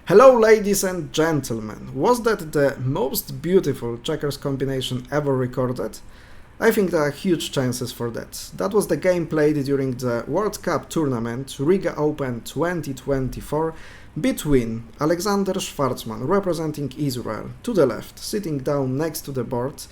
Hello ladies and gentlemen, was that the most beautiful checkers combination ever recorded? I think there are huge chances for that. That was the game played during the World Cup tournament Riga Open 2024 between Alexander Schwarzman, representing Israel, to the left, sitting down next to the board,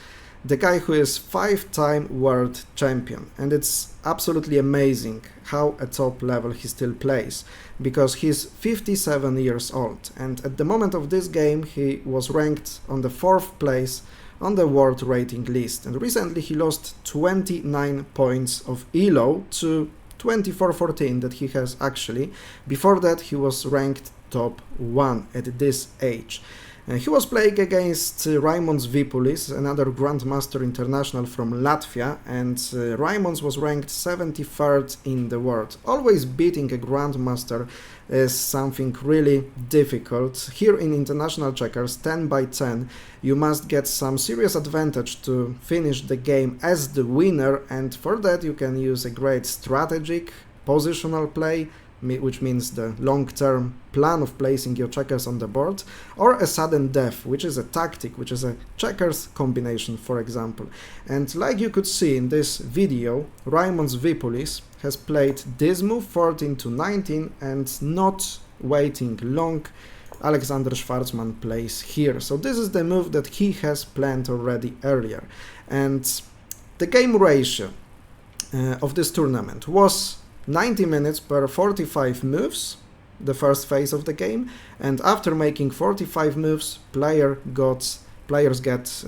the guy who is 5-time world champion, and it's absolutely amazing how at top level he still plays, because he's 57 years old, and at the moment of this game he was ranked on the 4th place on the world rating list, and recently he lost 29 points of elo to 24-14 that he has actually. Before that he was ranked top 1 at this age. He was playing against Raimons Vipulis, another Grandmaster International from Latvia, and Raimons was ranked 73rd in the world. Always beating a Grandmaster is something really difficult. Here in international checkers, 10 by 10, you must get some serious advantage to finish the game as the winner, and for that you can use a great strategic positional play, which means the long-term plan of placing your checkers on the board, or a sudden death, which is a tactic, which is a checkers combination, for example. And like you could see in this video, Raimons Vipulis has played this move 14-19, and not waiting long, Alexander Schwarzman plays here. So this is the move that he has planned already earlier. And the game ratio of this tournament was 90 minutes per 45 moves, the first phase of the game, and after making 45 moves, players get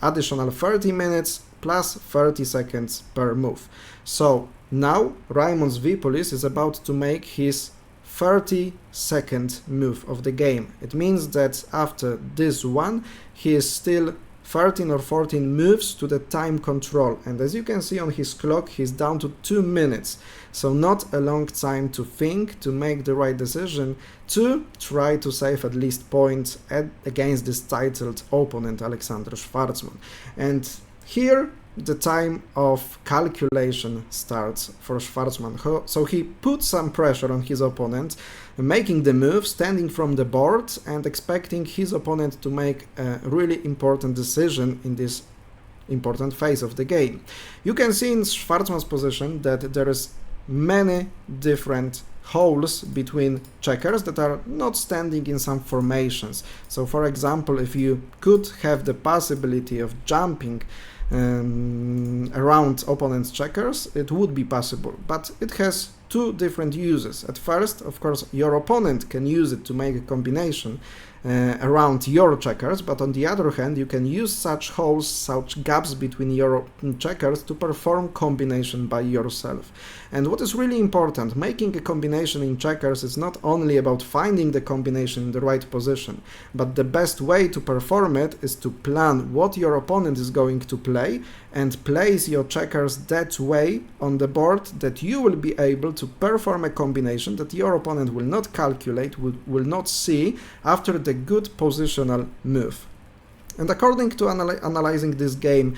additional 30 minutes plus 30 seconds per move. So now Raimons Vipulis is about to make his 30-second move of the game. It means that after this one, he is still 13 or 14 moves to the time control, and as you can see on his clock, he's down to 2 minutes, so not a long time to think, to make the right decision, to try to save at least points against this titled opponent Alexander Schwarzman. And here the time of calculation starts for Schwarzman. So he puts some pressure on his opponent, making the move, standing from the board and expecting his opponent to make a really important decision in this important phase of the game. You can see in Schwarzman's position that there is many different holes between checkers that are not standing in some formations. So for example, if you could have the possibility of jumping around opponent's checkers, it would be possible, but it has two different uses. At first, of course, your opponent can use it to make a combination around your checkers, but on the other hand, you can use such holes, such gaps between your checkers to perform combination by yourself. And what is really important, making a combination in checkers is not only about finding the combination in the right position, but the best way to perform it is to plan what your opponent is going to play and place your checkers that way on the board that you will be able to perform a combination that your opponent will not calculate, will not see after the good positional move. And according to analyzing this game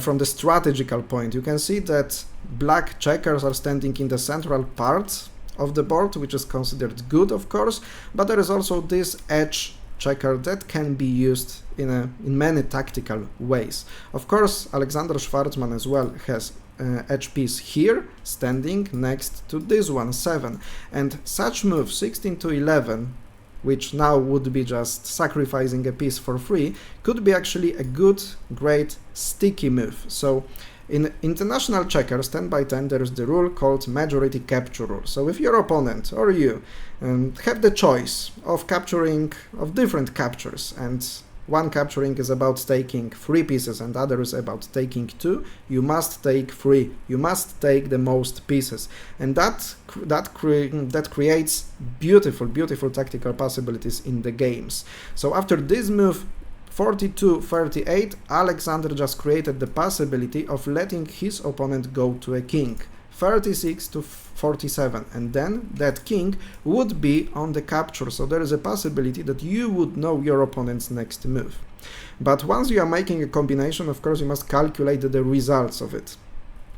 from the strategical point, you can see that black checkers are standing in the central part of the board, which is considered good, of course, but there is also this edge checker that can be used in many tactical ways. Of course, Alexander Schwarzman as well has edge piece here, standing next to this one, 7, and such move 16-11, which now would be just sacrificing a piece for free, could be actually a good, great, sticky move. So in international checkers 10 by 10 there is the rule called majority capture rule. So if your opponent or you have the choice of capturing of different captures, and one capturing is about taking 3 pieces and other is about taking 2, you must take 3. You must take the most pieces, and that creates beautiful tactical possibilities in the games. So after this move 42-38, Alexander just created the possibility of letting his opponent go to a king, 36-47, and then that king would be on the capture, so there is a possibility that you would know your opponent's next move. But once you are making a combination, of course you must calculate the results of it.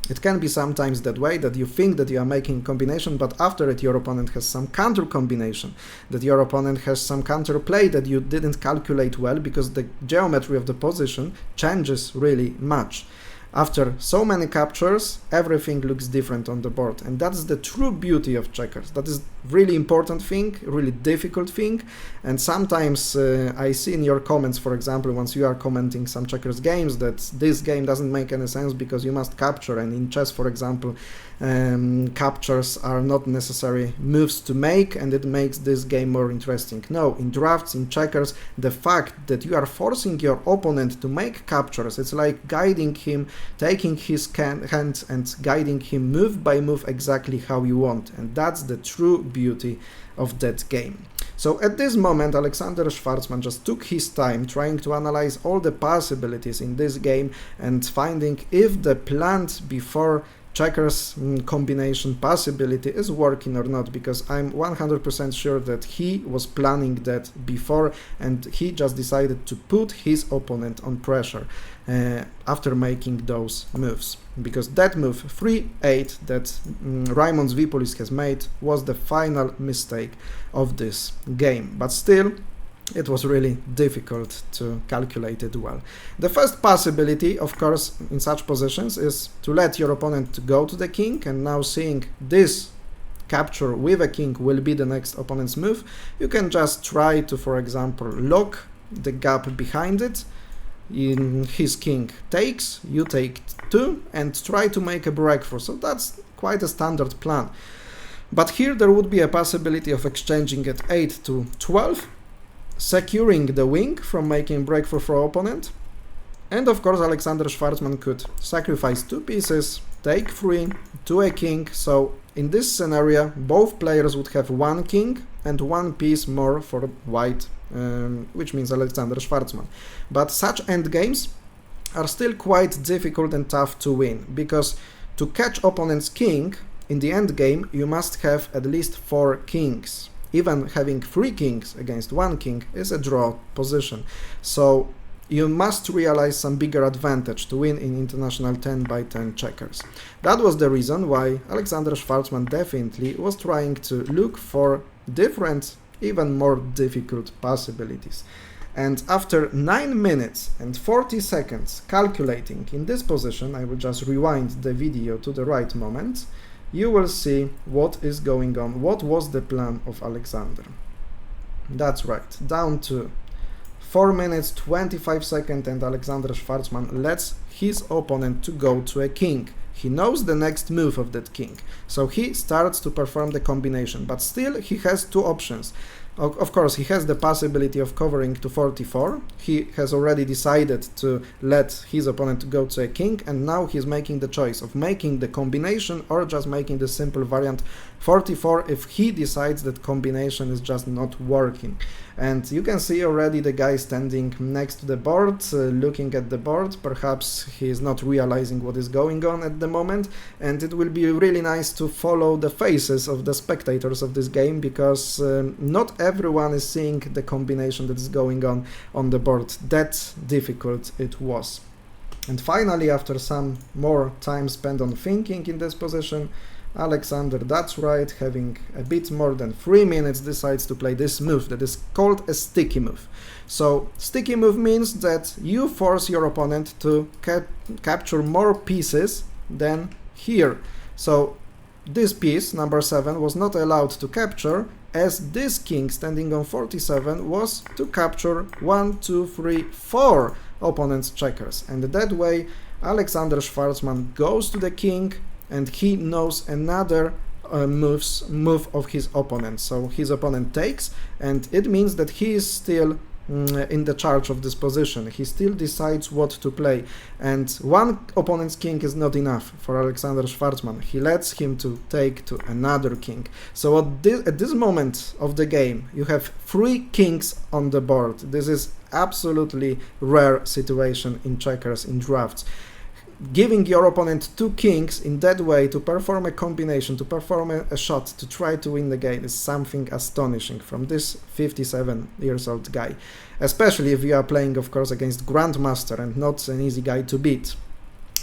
It can be sometimes that way, that you think that you are making combination, but after it your opponent has some counter combination, that your opponent has some counter play that you didn't calculate well, because the geometry of the position changes really much. After so many captures, everything looks different on the board, and that's the true beauty of checkers. That is really important thing, really difficult thing, and sometimes I see in your comments, for example, once you are commenting some checkers games, that this game doesn't make any sense because you must capture, and in chess, for example, captures are not necessary moves to make, and it makes this game more interesting. No, in drafts, in checkers, the fact that you are forcing your opponent to make captures, it's like guiding him, taking his hand and guiding him move by move exactly how you want, and that's the true beauty of that game. So at this moment, Alexander Schwartzman just took his time trying to analyze all the possibilities in this game and finding if the planned before checkers combination possibility is working or not, because I'm 100% sure that he was planning that before, and he just decided to put his opponent on pressure after making those moves, because that move 3-8 that Raimond Zvipolis has made was the final mistake of this game, but still it was really difficult to calculate it well. The first possibility, of course, in such positions is to let your opponent go to the king, and now seeing this capture with a king will be the next opponent's move, you can just try to, for example, lock the gap behind it. In his king takes, you take 2, and try to make a breakthrough. So that's quite a standard plan. But here there would be a possibility of exchanging at 8 to 12, securing the wing from making breakthrough for opponent, and of course Alexander Schwartzman could sacrifice 2 pieces, take 3 to a king, so in this scenario both players would have 1 king and 1 piece more for white, which means Alexander Schwartzman. But such endgames are still quite difficult and tough to win, because to catch opponent's king in the endgame you must have at least 4 kings. Even having 3 kings against 1 king is a draw position, so you must realize some bigger advantage to win in international 10x10 checkers. That was the reason why Alexander Schwartzman definitely was trying to look for different, even more difficult possibilities. And after 9 minutes and 40 seconds calculating in this position, I will just rewind the video to the right moment, you will see what is going on, what was the plan of Alexander. That's right, down to 4 minutes 25 seconds, and Alexander Schwartzman lets his opponent to go to a king. He knows the next move of that king, so he starts to perform the combination, but still he has 2 options. Of course, he has the possibility of covering to 44. He has already decided to let his opponent go to a king, and now he's making the choice of making the combination or just making the simple variant 44 if he decides that combination is just not working. And you can see already the guy standing next to the board, looking at the board. Perhaps he is not realizing what is going on at the moment, and it will be really nice to follow the faces of the spectators of this game, because not everyone is seeing the combination that is going on the board. That difficult it was. And finally, after some more time spent on thinking in this position, Alexander, that's right, having a bit more than 3 minutes, decides to play this move that is called a sticky move. So sticky move means that you force your opponent to capture more pieces than here. So this piece, number 7, was not allowed to capture, as this king standing on 47 was to capture 1, 2, 3, 4 opponent's checkers. And that way Alexander Schwartzman goes to the king, and he knows another move of his opponent. So his opponent takes, and it means that he is still in the charge of this position. He still decides what to play, and one opponent's king is not enough for Alexander Schwartzman. He lets him to take to another king. So at this moment of the game you have 3 kings on the board. This is absolutely rare situation in checkers, in drafts. Giving your opponent 2 kings in that way to perform a combination, to perform a shot, to try to win the game is something astonishing from this 57 years old guy. Especially if you are playing, of course, against Grandmaster and not an easy guy to beat.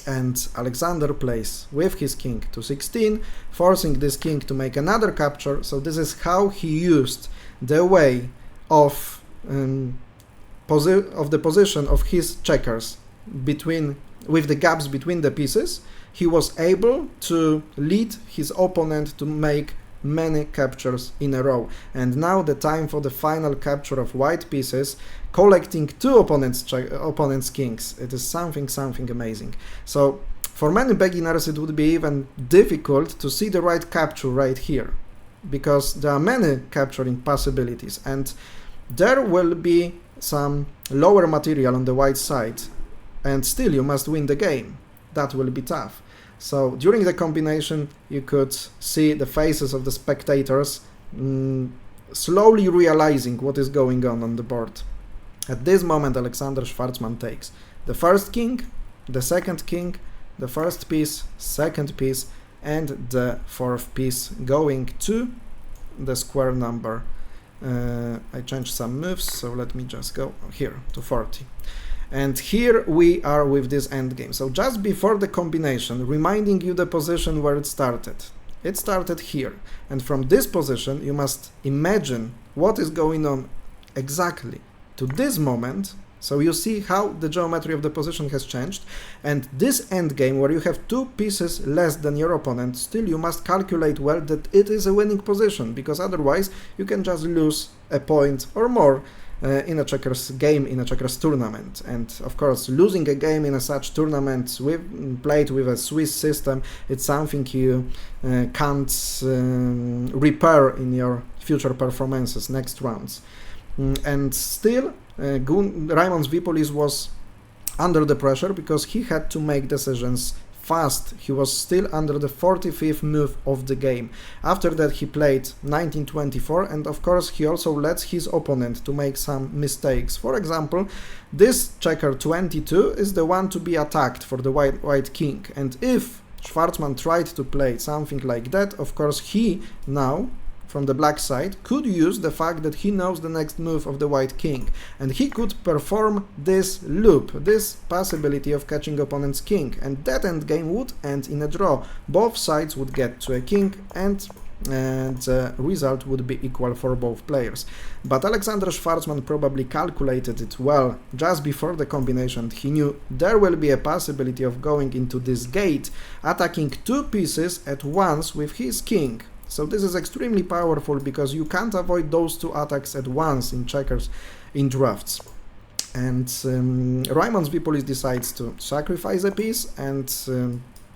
and Alexander plays with his king to 16, forcing this king to make another capture. So this is how he used the way of the position of his checkers with the gaps between the pieces. He was able to lead his opponent to make many captures in a row. And now the time for the final capture of white pieces, collecting two opponents' kings. It is something amazing. So for many beginners it would be even difficult to see the right capture right here, because there are many capturing possibilities, and there will be some lower material on the white side, and still you must win the game. That will be tough. So during the combination you could see the faces of the spectators slowly realizing what is going on the board. At this moment Alexander Schwarzman takes the first king, the second king, the first piece, second piece, and the fourth piece, going to the square number. I changed some moves, so let me just go here to 40. And here we are with this endgame. So just before the combination, reminding you the position where it started. It started here, and from this position you must imagine what is going on exactly to this moment. So you see how the geometry of the position has changed, and this endgame where you have two pieces less than your opponent, still you must calculate well that it is a winning position, because otherwise you can just lose a point or more in a checkers game, in a checkers tournament. And of course, losing a game in a such tournament played with a Swiss system, it's something you can't repair in your future performances, next rounds. And still, Raimond Vipolis was under the pressure because he had to make decisions fast. He was still under the 45th move of the game. After that he played 1924, and of course he also lets his opponent to make some mistakes. For example, this checker 22 is the one to be attacked for the white king, and if Schwarzman tried to play something like that, of course he now from the black side could use the fact that he knows the next move of the white king, and he could perform this loop, this possibility of catching opponent's king, and that endgame would end in a draw. Both sides would get to a king, and the result would be equal for both players. But Alexander Schwarzman probably calculated it well just before the combination. He knew there will be a possibility of going into this gate, attacking two pieces at once with his king. So this is extremely powerful because you can't avoid those two attacks at once in checkers in drafts. And Raimond Vipolis decides to sacrifice a piece and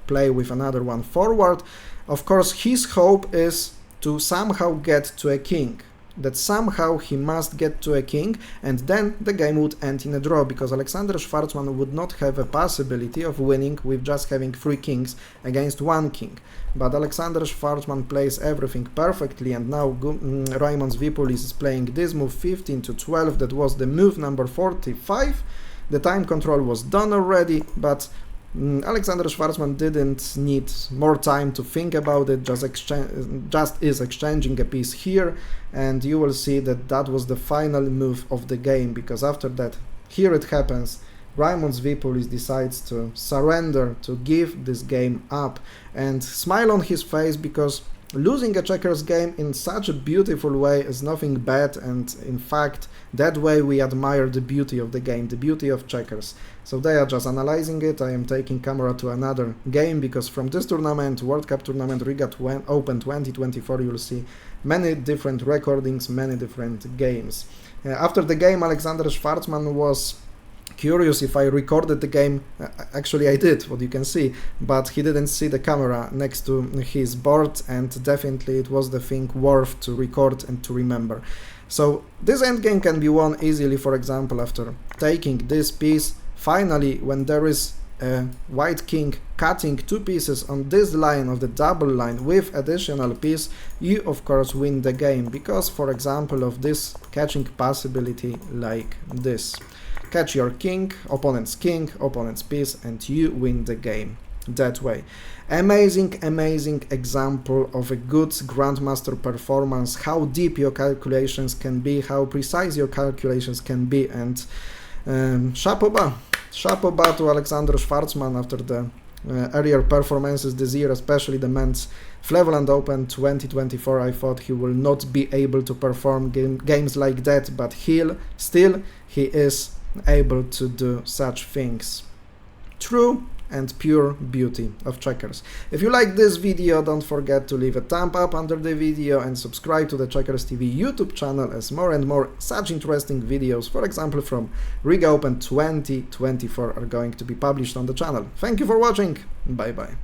play with another one forward. Of course, his hope is to somehow get to a king, that somehow he must get to a king, and then the game would end in a draw, because Alexander Schwarzman would not have a possibility of winning with just having 3 kings against 1 king. But Alexander Schwarzman plays everything perfectly, and now Raimond Vipolis is playing this move 15 to 12, that was the move number 45. The time control was done already, but Alexander Schwarzman didn't need more time to think about it, just is exchanging a piece here, and you will see that that was the final move of the game, because after that, here it happens, Raimond Vipolis decides to surrender, to give this game up, and smile on his face, because losing a checkers game in such a beautiful way is nothing bad, and in fact that way we admire the beauty of the game, the beauty of checkers. So they are just analyzing it. I am taking camera to another game, because from this tournament, World Cup tournament Riga Open 2024, you'll see many different recordings, many different games. After the game, Alexander Schwarzman was curious if I recorded the game. Actually I did, what you can see, but he didn't see the camera next to his board, and definitely it was the thing worth to record and to remember. So this endgame can be won easily, for example, after taking this piece. Finally, when there is a white king cutting 2 pieces on this line of the double line with additional piece, you of course win the game, because, for example, of this catching possibility like this. Catch your king, opponent's piece, and you win the game that way. Amazing, amazing example of a good grandmaster performance, how deep your calculations can be, how precise your calculations can be, and chapeau bas, Chapeau bas to Alexander Schwartzman after the earlier performances this year, especially the men's Flevoland Open 2024. I thought he will not be able to perform games like that, but he is able to do such things. True and pure beauty of checkers. If you like this video, don't forget to leave a thumb up under the video and subscribe to the checkersTV YouTube channel, as more and more such interesting videos, for example from Riga Open 2024, are going to be published on the channel. Thank you for watching, bye bye.